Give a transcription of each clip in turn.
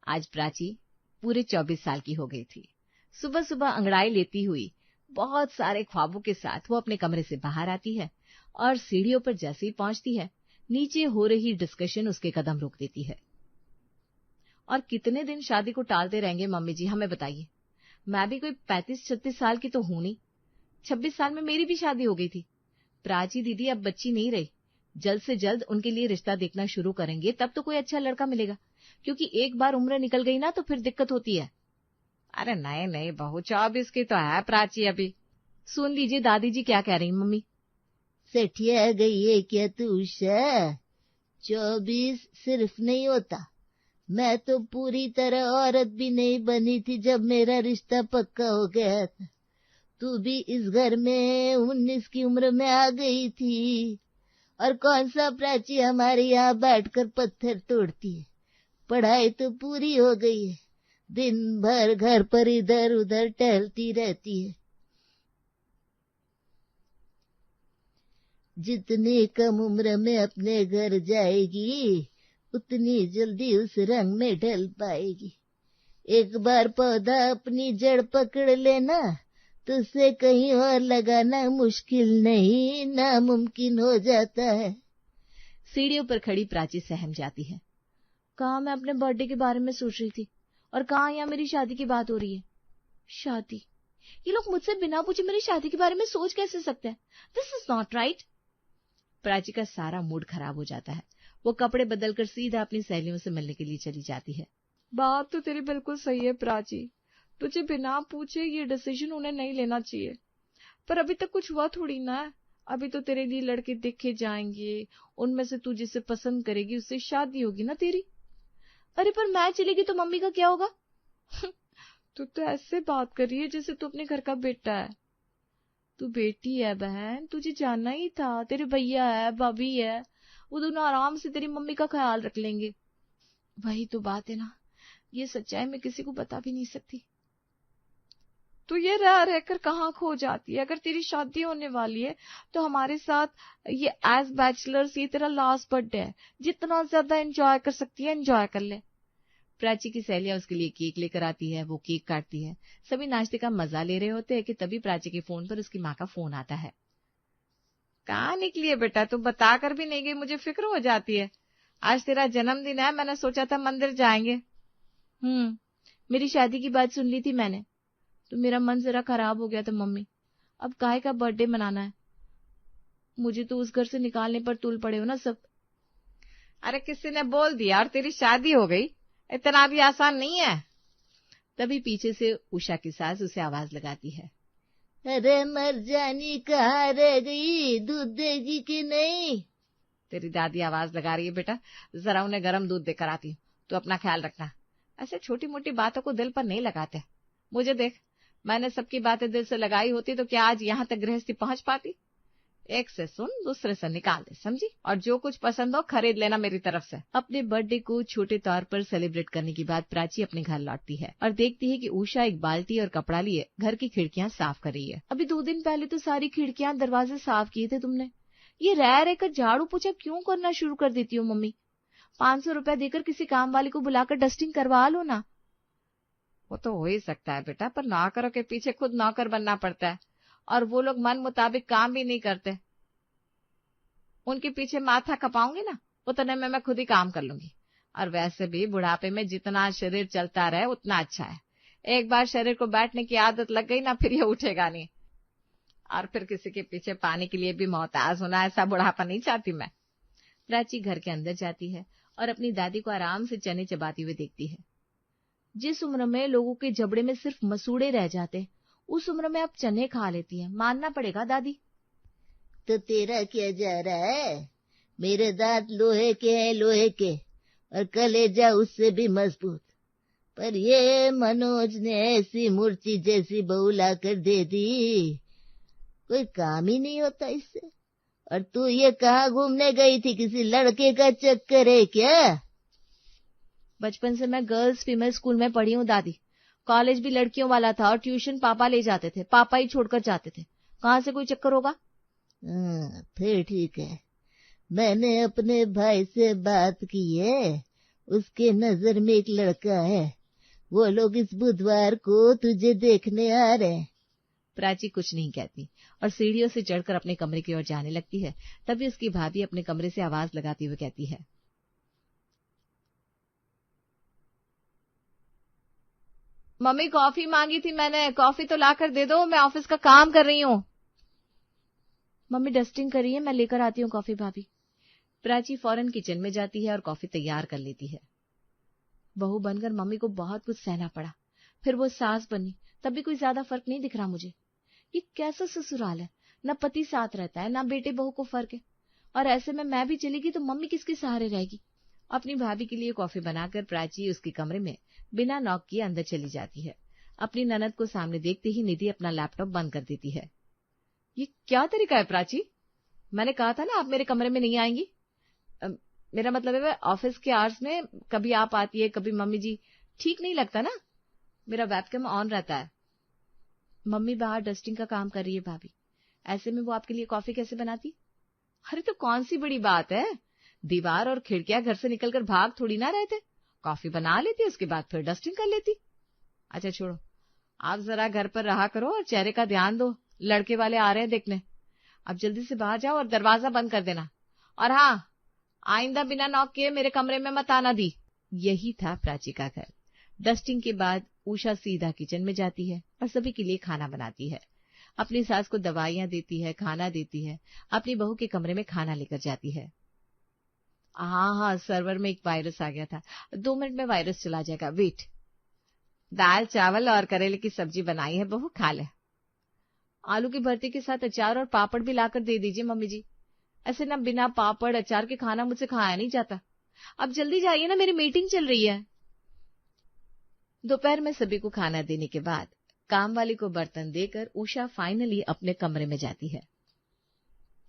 आज प्राची पूरे 24 साल की हो गई थी। सुबह सुबह अंगड़ाई लेती हुई बहुत सारे ख्वाबों के साथ वो अपने कमरे से बाहर आती है और सीढ़ियों पर जैसे ही पहुंचती है, नीचे हो रही डिस्कशन उसके कदम रोक देती है। और कितने दिन शादी को टालते रहेंगे मम्मी जी, हमें बताइए। मैं भी कोई 35-36 साल की तो हूं नहीं। 26 साल में मेरी भी शादी हो गई थी। प्राची दीदी अब बच्ची नहीं रही। जल्द से जल्द उनके लिए रिश्ता देखना शुरू करेंगे, तब तो कोई अच्छा लड़का मिलेगा, क्योंकि एक बार उम्र निकल गई ना तो फिर दिक्कत होती है। अरे नहीं नहीं बहू, 24 की तो है प्राची अभी। सुन लीजिए दादी जी क्या कह रही मम्मी। सेठिया गई है क्या तू उषा? 24 सिर्फ नहीं होता। मैं तो पूरी तरह औरत भी नहीं बनी थी जब मेरा रिश्ता पक्का हो गया था। तू भी इस घर में 19 की उम्र में आ गई थी। और कौन सा प्राची हमारे यहाँ बैठकर पत्थर तोड़ती है। पढ़ाई तो पूरी हो गई है, दिन भर घर पर इधर उधर टहलती रहती है। जितनी कम उम्र में अपने घर जाएगी उतनी जल्दी उस रंग में ढल पाएगी। एक बार पौधा अपनी जड़ पकड़ लेना तो उसे कहीं और लगाना मुश्किल नहीं, नामुमकिन हो जाता है। सीढ़ियों पर खड़ी प्राची सहम जाती है। कहाँ मैं अपने बर्थडे के बारे में सोच रही थी और कहाँ यहाँ मेरी शादी की बात हो रही है। शादी, ये लोग मुझसे बिना पूछे मेरी शादी के बारे में सोच कैसे सकते हैं? This is not right. Prachi का सारा मूड खराब हो जाता है। वो कपड़े बदलकर सीधा अपनी सहेलियों से मिलने के लिए चली जाती है। बात तो तेरी बिल्कुल सही है प्राची, तुझे बिना पूछे ये डिसीजन उन्हें नहीं लेना चाहिए, पर अभी तक कुछ हुआ थोड़ी ना है। अभी तो तेरे लिए लड़के देखे जाएंगे, उनमें से तू जिसे पसंद करेगी उससे शादी होगी ना तेरी। अरे पर मैं चलेगी तो मम्मी का क्या होगा? तू तो ऐसे बात कर रही है जैसे तू अपने घर का बेटा है। तू बेटी है बहन, तुझे जानना ही था। तेरे भैया है, भाभी है, वो दोनों आराम से तेरी मम्मी का ख्याल रख लेंगे। वही तो बात है ना, ये सच्चाई मैं किसी को बता भी नहीं सकती। तो ये रह रहकर कहाँ खो जाती है। अगर तेरी शादी होने वाली है तो हमारे साथ ये एज बैचलर्स ये तेरा लास्ट बर्थडे है। जितना ज्यादा एंजॉय कर सकती है एंजॉय कर ले। प्राची की सहेलियां उसके लिए केक लेकर आती है, वो केक काटती है। सभी नाश्ते का मजा ले रहे होते हैं कि तभी प्राची के फोन पर उसकी माँ का फोन आता है। कहाँ निकली है बेटा, तू बता कर भी नहीं गई, मुझे फिक्र हो जाती है। आज तेरा जन्मदिन है, मैंने सोचा था मंदिर जाएंगे। मेरी शादी की बात सुन ली थी मैंने, तो मेरा मन जरा खराब हो गया था मम्मी। अब काहे का बर्थडे मनाना है? मुझे तो उस घर से निकालने पर तुल पड़े हो ना सब। अरे किसी ने बोल दिया और तेरी शादी हो गई, इतना भी आसान नहीं है। तभी पीछे से उषा की सास उसे आवाज लगाती है। अरे मर जानी, कहाँ रह गई? दूध देगी कि नहीं? तेरी दादी आवाज लगा रही है बेटा, जरा उन्हें गर्म दूध देकर आती हूँ, तो अपना ख्याल रखना। ऐसे छोटी मोटी बातों को दिल पर नहीं लगाते। मुझे देख, मैंने सबकी बातें दिल से लगाई होती तो क्या आज यहाँ तक गृहस्थी पहुंच पाती? एक से सुन दूसरे से निकाल दे, समझी? और जो कुछ पसंद हो खरीद लेना मेरी तरफ से। अपने बर्थडे को छोटे तौर पर सेलिब्रेट करने के बाद प्राची अपने घर लौटती है और देखती है कि उषा एक बाल्टी और कपड़ा लिए घर की खिड़कियां साफ कर रही है। अभी 2 दिन पहले तो सारी खिड़कियां दरवाजे साफ किए थे तुमने। ये रह रहकर झाड़ू पोछा क्यों करना शुरू कर देती हो मम्मी? 500 रुपया देकर किसी काम वाले को बुलाकर डस्टिंग करवा लो ना। वो तो हो ही सकता है बेटा, पर नौकरों के पीछे खुद नौकर बनना पड़ता है और वो लोग मन मुताबिक काम भी नहीं करते। उनके पीछे माथा खपाऊंगी ना, उतने में मैं खुद ही काम कर लूंगी। और वैसे भी बुढ़ापे में जितना शरीर चलता रहे उतना अच्छा है। एक बार शरीर को बैठने की आदत लग गई ना, फिर ये उठेगा नहीं। और फिर किसी के पीछे पानी के लिए भी मोहताज होना, ऐसा बुढ़ापा नहीं चाहती मैं। प्राची घर के अंदर जाती है और अपनी दादी को आराम से चने चबाती हुए देखती है। जिस उम्र में लोगों के जबड़े में सिर्फ मसूड़े रह जाते, उस उम्र में अब चने खा लेती है। मानना पड़ेगा दादी। तो तेरा क्या जा रहा है? मेरे दांत लोहे के हैं, लोहे के, और कलेजा उससे भी मजबूत। पर ये मनोज ने ऐसी मूर्ति जैसी बहू ला कर दे दी, कोई काम ही नहीं होता इससे। और तू ये कहाँ घूमने गई थी? किसी लड़के का चक्कर है क्या? बचपन से मैं गर्ल्स फीमेल स्कूल में पढ़ी हूँ दादी। कॉलेज भी लड़कियों वाला था और ट्यूशन पापा ले जाते थे, पापा ही छोड़कर जाते थे। कहाँ से कोई चक्कर होगा? फिर ठीक है। मैंने अपने भाई से बात की है, उसके नजर में एक लड़का है, वो लोग इस बुधवार को तुझे देखने आ रहे हैं। प्राची कुछ नहीं कहती और सीढ़ियों से चढ़कर अपने कमरे की ओर जाने लगती है। तभी उसकी भाभी अपने कमरे से आवाज लगाती हुए कहती है, मम्मी कॉफी मांगी थी मैंने, कॉफी तो लाकर दे दो, मैं ऑफिस का काम कर रही हूँ। मम्मी डस्टिंग कर रही है, मैं लेकर आती हूँ कॉफी भाभी। प्राची फौरन किचन में जाती है और कॉफी तैयार कर लेती है। बहू बनकर मम्मी को बहुत कुछ सहना पड़ा, फिर वो सास बनी, तब भी कोई ज्यादा फर्क नहीं दिख रहा मुझे। ये कैसा ससुराल है, न पति साथ रहता है, न बेटे बहू को फर्क है, और ऐसे में मैं भी चलेगी तो मम्मी किसके सहारे रहेगी। अपनी भाभी के लिए कॉफी बनाकर प्राची उसके कमरे में बिना नॉक किए अंदर चली जाती है। अपनी ननद को सामने देखते ही निधि अपना लैपटॉप बंद कर देती है। ये क्या तरीका है प्राची, मैंने कहा था ना आप मेरे कमरे में नहीं आएंगी। मेरा मतलब है ऑफिस के आवर्स में कभी आप आती है, कभी मम्मी जी, ठीक नहीं लगता ना, मेरा वेबकैम ऑन रहता है। मम्मी बाहर डस्टिंग का काम कर रही है भाभी, ऐसे में वो आपके लिए कॉफी कैसे बनाती। अरे तो कौन सी बड़ी बात है, दीवार और खिड़कियां घर से निकलकर भाग थोड़ी ना रहे थे, कॉफी बना लेती, उसके बाद फिर डस्टिंग कर लेती। अच्छा छोड़ो, आप जरा घर पर रहा करो और चेहरे का ध्यान दो, लड़के वाले आ रहे हैं देखने। अब जल्दी से बाहर जाओ और दरवाजा बंद कर देना, और हाँ, आइंदा बिना नॉक किए मेरे कमरे में मत आना दी। यही था प्राची का घर। डस्टिंग के बाद उषा सीधा किचन में जाती है और सभी के लिए खाना बनाती है। अपनी सास को दवाइयां देती है, खाना देती है, अपनी बहू के कमरे में खाना लेकर जाती है। हाँ, सर्वर में एक वायरस आ गया था, 2 मिनट में वायरस चला जाएगा, वेट। दाल चावल और करेले की सब्जी बनाई है बहू, खा ले। आलू की भरती के साथ अचार और पापड़ भी लाकर दे दीजिए मम्मी जी, ऐसे ना बिना पापड़ अचार के खाना मुझसे खाया नहीं जाता। अब जल्दी जाइए ना, मेरी मीटिंग चल रही है। दोपहर में सभी को खाना देने के बाद काम वाली को बर्तन देकर उषा फाइनली अपने कमरे में जाती है।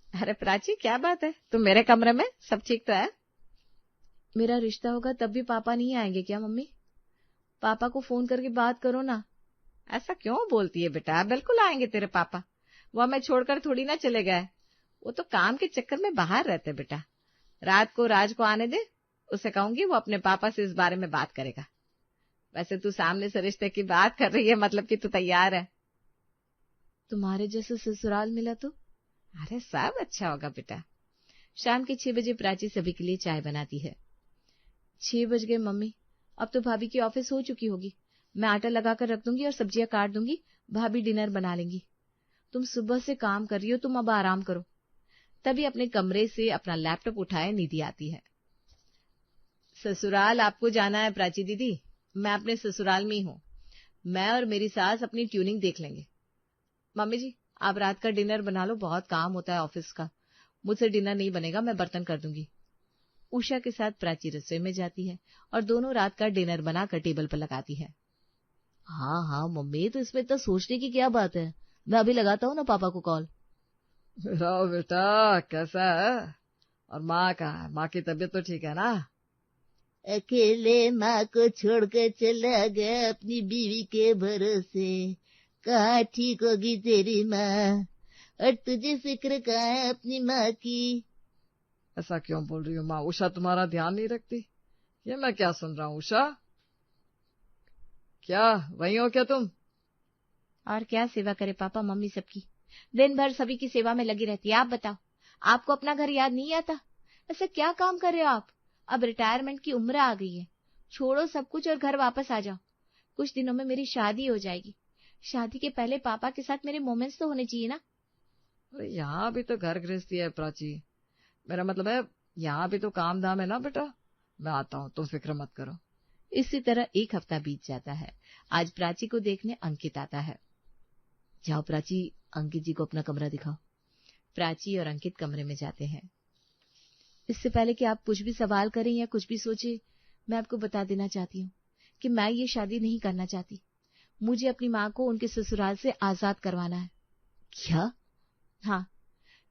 अरे प्राची क्या बात है, तुम मेरे कमरे में, सब ठीक तो है। मेरा रिश्ता होगा तब भी पापा नहीं आएंगे क्या मम्मी, पापा को फोन करके बात करो ना। ऐसा क्यों बोलती है बेटा, बिल्कुल आएंगे तेरे पापा, वो हमें छोड़कर थोड़ी ना चले गए, वो तो काम के चक्कर में बाहर रहते बेटा। रात को राज को आने दे, उसे कहूंगी वो अपने पापा से इस बारे में बात करेगा। वैसे तू सामने से रिश्ते की बात कर रही है, मतलब कि तू तैयार है। तुम्हारे जैसे ससुराल मिला तो। अरे सब अच्छा होगा बेटा। शाम के 6 बजे प्राची सभी के लिए चाय बनाती है। 6 बज गए मम्मी, अब तो भाभी की ऑफिस हो चुकी होगी, मैं आटा लगाकर रख दूंगी और सब्जियां काट दूंगी, भाभी डिनर बना लेंगी। तुम सुबह से काम कर रही हो, तुम अब आराम करो। तभी अपने कमरे से अपना लैपटॉप उठाए निधि आती है। ससुराल आपको जाना है प्राची दीदी, मैं अपने ससुराल में ही हूँ, मैं और मेरी सास अपनी ट्यूनिंग देख लेंगे। मम्मी जी आप रात का डिनर बना लो, बहुत काम होता है ऑफिस का, मुझसे डिनर नहीं बनेगा, मैं बर्तन कर दूंगी। उषा के साथ प्राची रसोई में जाती है और दोनों रात का डिनर बनाकर टेबल पर लगाती है। हाँ मम्मी, तो इसमें इतना सोचने की क्या बात है, मैं अभी लगाता हूँ ना पापा को कॉल। राव बेटा कैसा है, और माँ कहाँ है, माँ की तबीयत तो ठीक है ना। अकेले माँ को छोड़कर चला गया अपनी बीवी के भरोसे, कहाँ ठीक होगी तेरी माँ, और तुझे फिक्र कहाँ है अपनी माँ की। ऐसा क्यों बोल रही हो माँ, उषा तुम्हारा ध्यान नहीं रखती, ये मैं क्या सुन रहा हूँ। उषा क्या वही हो क्या तुम। और क्या सेवा करे पापा मम्मी सबकी, दिन भर सभी की सेवा में लगी रहती है। आप बताओ, आपको अपना घर याद नहीं आता, ऐसा क्या काम कर रहे हो आप। अब रिटायरमेंट की उम्र आ गई है, छोड़ो सब कुछ और घर वापस आ जाओ। कुछ दिनों में मेरी शादी हो जाएगी, शादी के पहले पापा के साथ मेरे मोमेंट्स तो होने चाहिए ना। अरे यहाँ भी तो घर गृहस्थी है प्राची, मेरा मतलब है यहाँ भी तो काम धाम है ना बेटा, मैं आता हूँ, तुम फिक्र मत करो। इसी तरह एक हफ्ता बीत जाता है। आज प्राची को देखने अंकित आता है। जाओ प्राची, अंकित जी को अपना कमरा दिखाओ। प्राची और अंकित कमरे में जाते हैं। इससे पहले कि आप कुछ भी सवाल करें या कुछ भी सोचे, मैं आपको बता देना चाहती हूँ कि मैं ये शादी नहीं करना चाहती। मुझे अपनी माँ को उनके ससुराल से आजाद करवाना है। क्या? हाँ,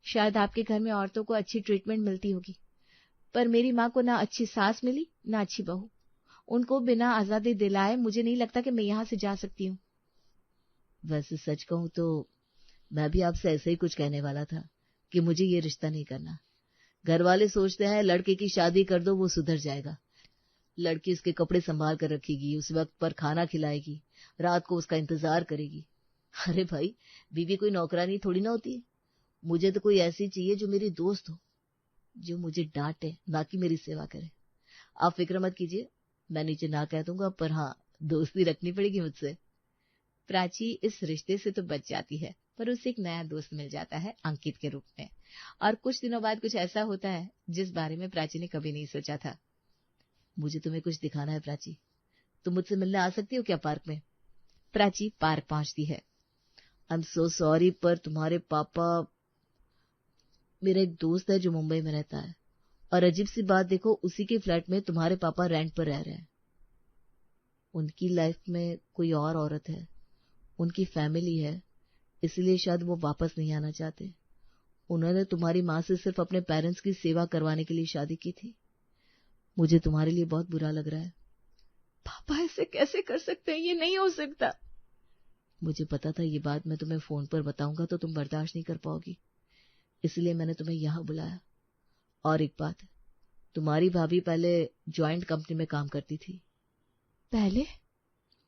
शायद आपके घर में औरतों को अच्छी ट्रीटमेंट मिलती होगी, पर मेरी माँ को ना अच्छी सास मिली ना अच्छी बहू। उनको बिना आजादी दिलाए मुझे नहीं लगता कि मैं यहाँ से जा सकती हूँ। वैसे सच कहूँ तो मैं भी आपसे ऐसे ही कुछ कहने वाला था कि मुझे ये रिश्ता नहीं करना। घर वाले सोचते हैं लड़के की शादी कर दो वो सुधर जाएगा, लड़की उसके कपड़े संभाल कर रखेगी, उस वक्त पर खाना खिलाएगी, रात को उसका इंतजार करेगी। अरे भाई, बीवी कोई नौकरानी थोड़ी ना होती है। मुझे तो कोई ऐसी चाहिए जो मेरी दोस्त हो, जो मुझे डांटे, ना कि मेरी सेवा करे। आप फिक्र मत कीजिए, मैं नीचे ना कह दूंगा, पर हाँ, दोस्ती रखनी पड़ेगी मुझसे। प्राची इस रिश्ते से तो बच जाती है, पर उसे एक नया दोस्त मिल जाता है अंकित के रूप में। और कुछ दिनों बाद कुछ ऐसा होता है जिस बारे में प्राची ने कभी नहीं सोचा था। मुझे तुम्हें कुछ दिखाना है प्राची, तुम मुझसे मिलने आ सकती हो क्या पार्क में? प्राची पार्क पहुंचती है। आई एम सो सॉरी, पर तुम्हारे पापा, मेरा एक दोस्त है जो मुंबई में रहता है, और अजीब सी बात देखो, उसी के फ्लैट में तुम्हारे पापा रेंट पर रह रहे हैं। उनकी लाइफ में कोई और औरत है, उनकी फैमिली है, इसलिए शायद वो वापस नहीं आना चाहते। उन्होंने तुम्हारी माँ से सिर्फ अपने पेरेंट्स की सेवा करवाने के लिए शादी की थी। मुझे तुम्हारे लिए बहुत बुरा लग रहा है। पापा ऐसे कैसे कर सकते हैं? ये नहीं हो सकता। मुझे पता था ये बात मैं तुम्हें फोन पर बताऊंगा तो तुम बर्दाश्त नहीं कर पाओगी, इसलिए मैंने तुम्हें यहाँ बुलाया। और एक बात, तुम्हारी भाभी पहले ज्वाइंट कंपनी में काम करती थी। पहले?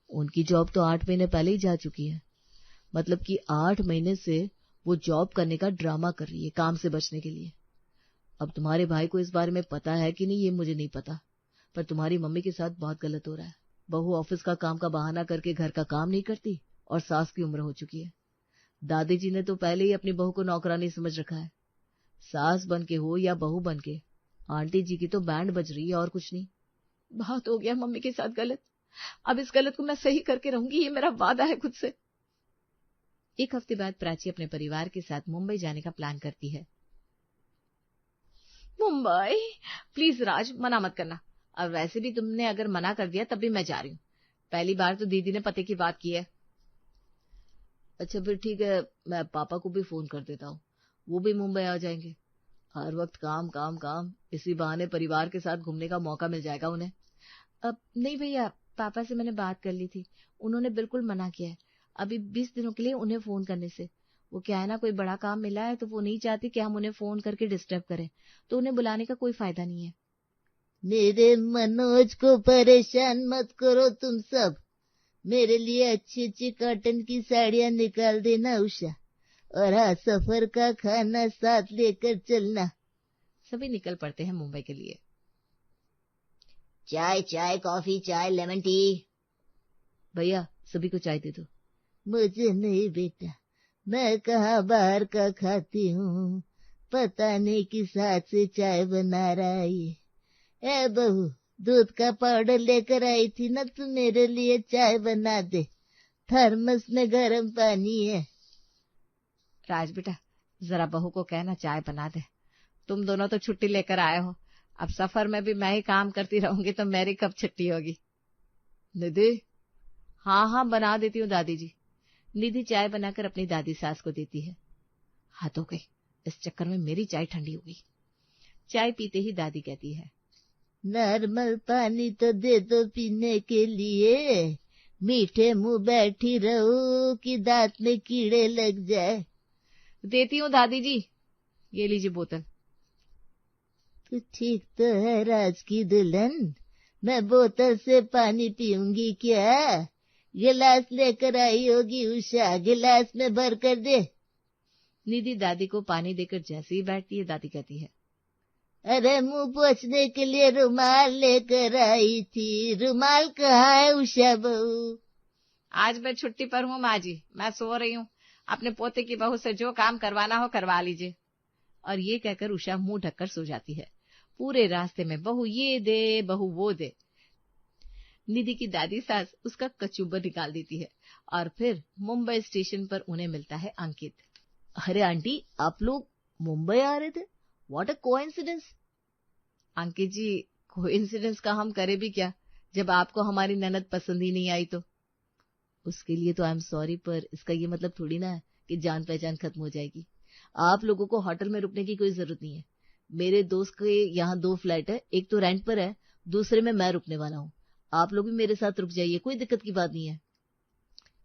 उनकी जॉब तो 8 महीने पहले ही जा चुकी है। मतलब कि 8 महीने से वो जॉब करने का ड्रामा कर रही है काम से बचने के लिए। अब तुम्हारे भाई को इस बारे में पता है कि नहीं ये मुझे नहीं पता, पर तुम्हारी मम्मी के साथ बहुत गलत हो रहा है। बहू ऑफिस का काम का बहाना करके घर का काम नहीं करती, और सास की उम्र हो चुकी है। दादी जी ने तो पहले ही अपनी बहू को नौकरानी समझ रखा है। सास बन के हो या बहू बन के, आंटी जी की तो बैंड बज रही है और कुछ नहीं। बहुत हो गया मम्मी के साथ गलत, अब इस गलत को मैं सही करके रहूंगी, ये मेरा वादा है खुद से। एक हफ्ते बाद प्राची अपने परिवार के साथ मुंबई जाने का प्लान करती है। मुंबई? प्लीज राज, मना मत करना। और वैसे भी तुमने अगर मना कर दिया तब भी मैं जा रही हूँ। पहली बार तो दीदी ने पते की बात की है। अच्छा फिर ठीक है, मैं पापा को भी फोन कर देता हूँ, वो भी मुंबई आ जाएंगे। हर वक्त काम काम काम, इसी बहाने परिवार के साथ घूमने का मौका मिल जाएगा उन्हें। अब नहीं भैया, पापा से मैंने बात कर ली थी, उन्होंने बिल्कुल मना किया है अभी 20 दिनों के लिए उन्हें फोन करने से। वो क्या है ना, कोई बड़ा काम मिला है तो वो नहीं चाहती कि हम उन्हें फोन करके डिस्टर्ब करें, तो उन्हें बुलाने का कोई फायदा नहीं है। मेरे मनोज को परेशान मत करो तुम सब। मेरे लिए अच्छी अच्छी कॉटन की साड़ियां निकाल देना उषा, और हाँ, सफर का खाना साथ लेकर चलना। सभी निकल पड़ते हैं मुंबई के लिए। चाय चाय, कॉफी चाय, लेमन टी। भैया सभी को चाय दे दो। मुझे नहीं बेटा, मैं कहाँ बाहर का खाती हूँ, पता नहीं किस हाथ से चाय बना रहा है ये। ए बहू, दूध का पाउडर लेकर आई थी ना, तू मेरे लिए चाय बना दे, थर्मस में गर्म पानी है। राज बेटा, जरा बहू को कहना चाय बना दे। तुम दोनों तो छुट्टी लेकर आए हो, अब सफर में भी मैं ही काम करती रहूंगी तो मेरी कब छुट्टी होगी। निधि? हाँ हाँ, बना देती हूँ दादी जी। निधि चाय बनाकर अपनी दादी सास को देती है। हाथ हो गई, इस चक्कर में मेरी चाय ठंडी हो गई। चाय पीते ही दादी कहती है, नॉर्मल पानी तो दे दो पीने के लिए, मीठे मुंह बैठी रहो कि दांत में कीड़े लग जाए। देती हूँ दादी जी, ये लीजिए बोतल। तो ठीक तो है राज की दुल्हन, मैं बोतल से पानी पीऊंगी क्या? गिलास लेकर आई होगी उषा, गिलास में भर कर दे। निधि दादी को पानी देकर जैसे ही बैठती है, दादी कहती है, अरे मुंह पोंछने के लिए रुमाल लेकर आई थी, रुमाल कहाँ है उषा बहू? आज मैं छुट्टी पर हूँ माँ जी, मैं सो रही हूँ, अपने पोते की बहू से जो काम करवाना हो करवा लीजिए। और ये कहकर उषा मुंह ढककर सो जाती है। पूरे रास्ते में बहू ये दे बहू वो दे। निधि की दादी सास उसका कचूबर निकाल देती है और फिर मुंबई स्टेशन पर उन्हें मिलता है अंकित। अरे आंटी, आप लोग मुंबई आ रहे थे? What a coincidence. Ankit ji, coincidence का हम करे भी क्या, जब आपको हमारी ननद पसंद ही नहीं आई तो। उसके लिए तो आई एम सॉरी, पर इसका ये मतलब थोड़ी ना है कि जान पहचान खत्म हो जाएगी। आप लोगों को होटल में रुकने की कोई जरूरत नहीं है। मेरे दोस्त के यहाँ 2 फ्लैट है, एक तो रेंट पर है, दूसरे में मैं रुकने वाला हूँ। आप लोग भी मेरे साथ रुक जाइए, कोई दिक्कत की बात नहीं है।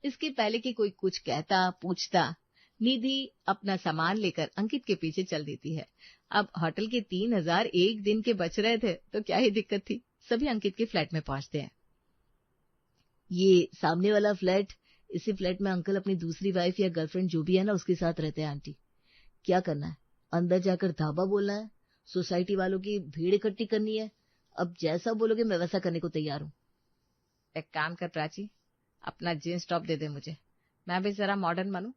इसके पहले कि कोई कुछ कहता पूछता, निधि अपना सामान लेकर अंकित के पीछे चल देती है। अब होटल के 3000 एक दिन के बच रहे थे तो क्या ही दिक्कत थी। सभी अंकित के फ्लैट में पहुंचते हैं। ये सामने वाला फ्लैट, इसी फ्लैट में अंकल अपनी दूसरी वाइफ या गर्लफ्रेंड जो भी है ना उसके साथ रहते हैं। आंटी, क्या करना है? अंदर जाकर धाबा बोलना है, सोसाइटी वालों की भीड़ इकट्ठी करनी है? अब जैसा बोलोगे मैं वैसा करने को तैयार हूँ। एक काम कर प्राची, अपना जींस टॉप दे दे मुझे, मैं भी जरा मॉडर्न बनूं,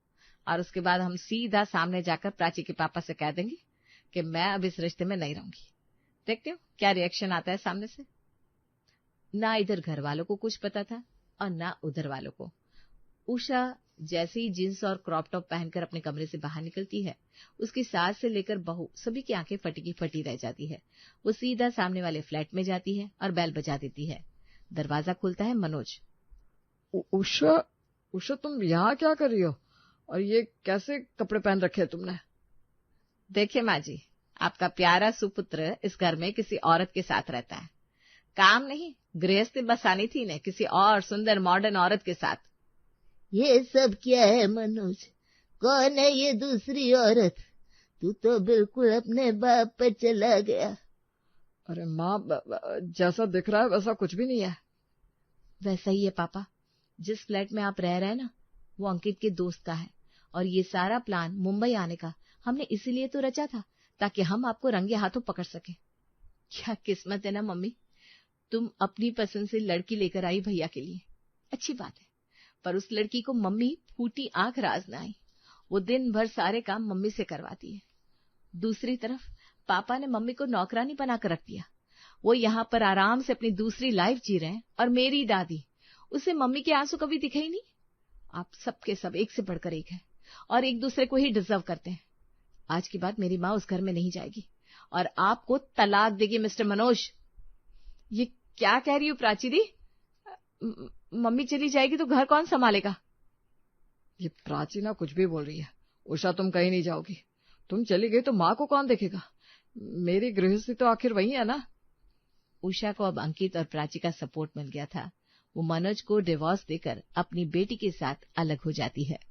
और उसके बाद हम सीधा सामने जाकर प्राची के पापा से कह देंगे कि मैं अब इस रिश्ते में नहीं रहूंगी। देखते हो क्या रिएक्शन आता है सामने से। ना इधर घर वालों को कुछ पता था और ना उधर वालों को। उषा जैसे ही जींस और क्रॉप टॉप पहनकर अपने कमरे से बाहर निकलती है, उसकी सास से लेकर बहू सभी की आंखें फटी की फटी रह जाती है। वो सीधा सामने वाले फ्लैट में जाती है और बेल बजा देती है। दरवाजा खोलता है मनोज। उषा, उषा तुम यहाँ क्या कर रही हो, और ये कैसे कपड़े पहन रखे हैं तुमने? देखिए माँ जी, आपका प्यारा सुपुत्र इस घर में किसी औरत के साथ रहता है। काम नहीं, गृहस्थी बसानी थी इन्हें किसी और सुंदर मॉडर्न औरत के साथ। ये सब क्या है मनोज? कौन है ये दूसरी औरत? तू तो बिल्कुल अपने बाप पर चला गया। अरे माँ, जैसा दिख रहा है वैसा कुछ भी नहीं है। वैसा ही है पापा। जिस फ्लैट में आप रह रहे हैं ना, वो अंकित के दोस्त का है, और ये सारा प्लान मुंबई आने का हमने इसीलिए तो रचा था ताकि हम आपको रंगे हाथों पकड़ सके। क्या किस्मत है ना मम्मी, तुम अपनी पसंद से लड़की लेकर आई भैया के लिए। अच्छी बात है, पर उस लड़की को मम्मी फूटी आंख राज न आई। वो दिन भर सारे काम मम्मी से करवाती है। दूसरी तरफ पापा ने मम्मी को नौकरानी बनाकर रख दिया। वो यहाँ पर आराम से अपनी दूसरी लाइफ जी रहे हैं, और मेरी दादी, उसे मम्मी के आंसू कभी दिखे ही नहीं। आप सबके सब एक से बढ़कर एक है और एक दूसरे को ही डिजर्व करते हैं। आज के बाद मेरी माँ उस घर में नहीं जाएगी और आपको तलाक देगी मिस्टर मनोज। ये क्या कह रही हो प्राची दी? मम्मी चली जाएगी तो घर कौन संभालेगा? ये प्राची ना कुछ भी बोल रही है। उषा, तुम कहीं नहीं जाओगी। तुम चली गई तो माँ को कौन देखेगा? मेरी गृहस्थी तो आखिर वही है ना। उषा को अब अंकित और प्राची का सपोर्ट मिल गया था। वो मनोज को डिवोर्स देकर अपनी बेटी के साथ अलग हो जाती है।